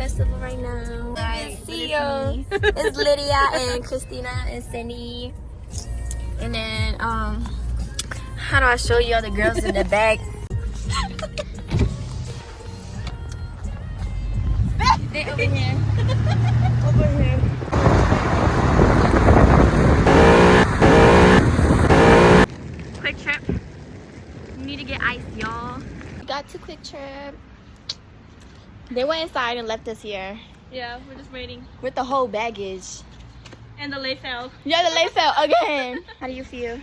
Festival right now. Guys, see you. It's Lydia and Christina and Cindy. And then, how do I show you all the girls in the back? They over here. Over here. Quick Trip. We need to get ice, y'all. We got to Quick Trip. They went inside and left us here. Yeah, we're just waiting. With the whole baggage. And the lay fell. Yeah, the lay fell again. How do you feel?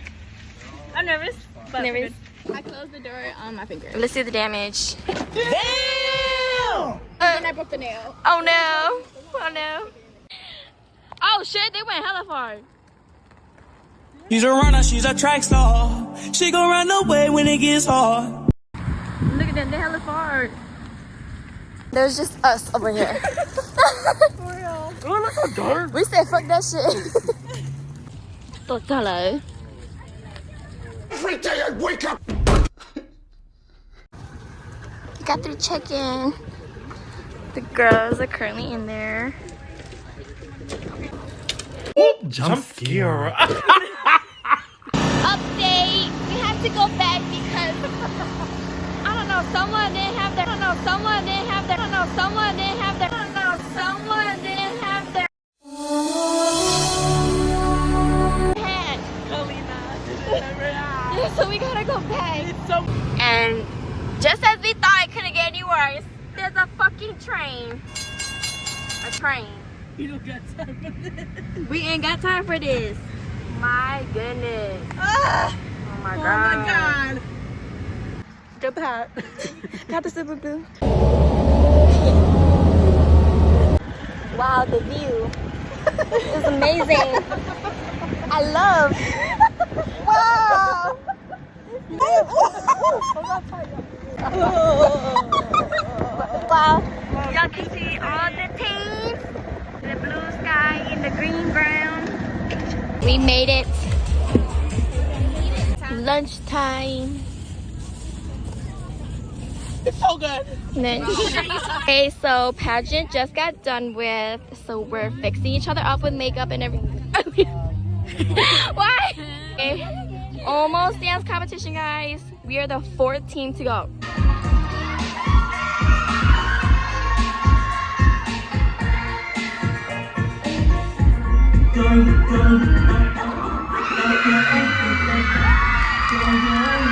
I'm nervous. But Nervous? I closed the door on my finger. Let's see the damage. Damn! And I broke the nail. Oh no. Oh no. Oh shit, they went hella far. She's a runner, she's a track star. She gon' run away when it gets hard. Look at them, they hella far. There's just us over here. For real. Oh, look how dark. We said fuck that shit. Hello. Every day I wake up. Got through check-in. The girls are currently in there. Jump scare. Update. We had to go back because I don't know, someone didn't have their someone didn't have their hat. Yeah, so we gotta go back. And just as we thought it couldn't get any worse, there's a fucking train. A train. We don't got time for this. We ain't got time for this. My goodness. Ah! Oh my Oh god. my god. Got the hat. Got the super blue. Wow, the view is amazing. I love. Wow. Wow. Y'all can see all the teams. The blue sky and the green ground. We made it. Lunchtime. It's so good. Okay, so pageant just got done with, so we're fixing each other up with makeup and everything. Why? Okay. Almost dance competition, guys. We are the 4th team to go.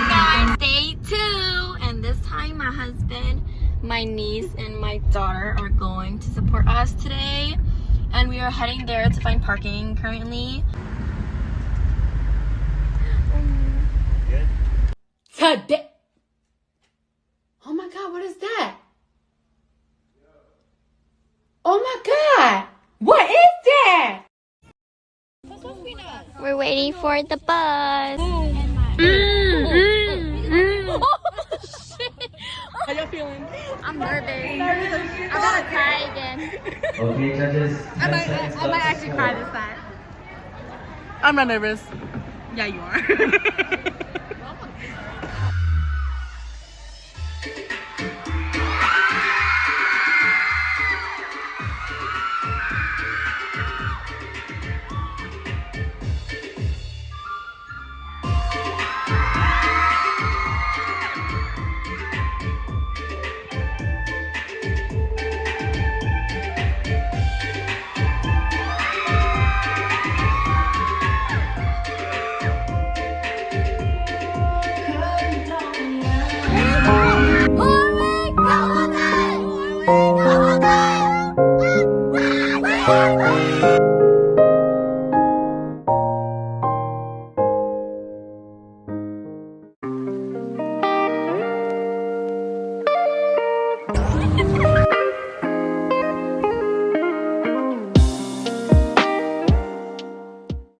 Guys, day 2, and this time my husband, my niece, and my daughter are going to support us today, and we are heading there to find parking currently. Today. Oh my god, what is that? Oh my god, what is that? We're waiting for the bus. How y'all feeling? I'm nervous. I'm gonna cry again. Okay, judges. I might actually cry this time. I'm not nervous. Yeah, you are.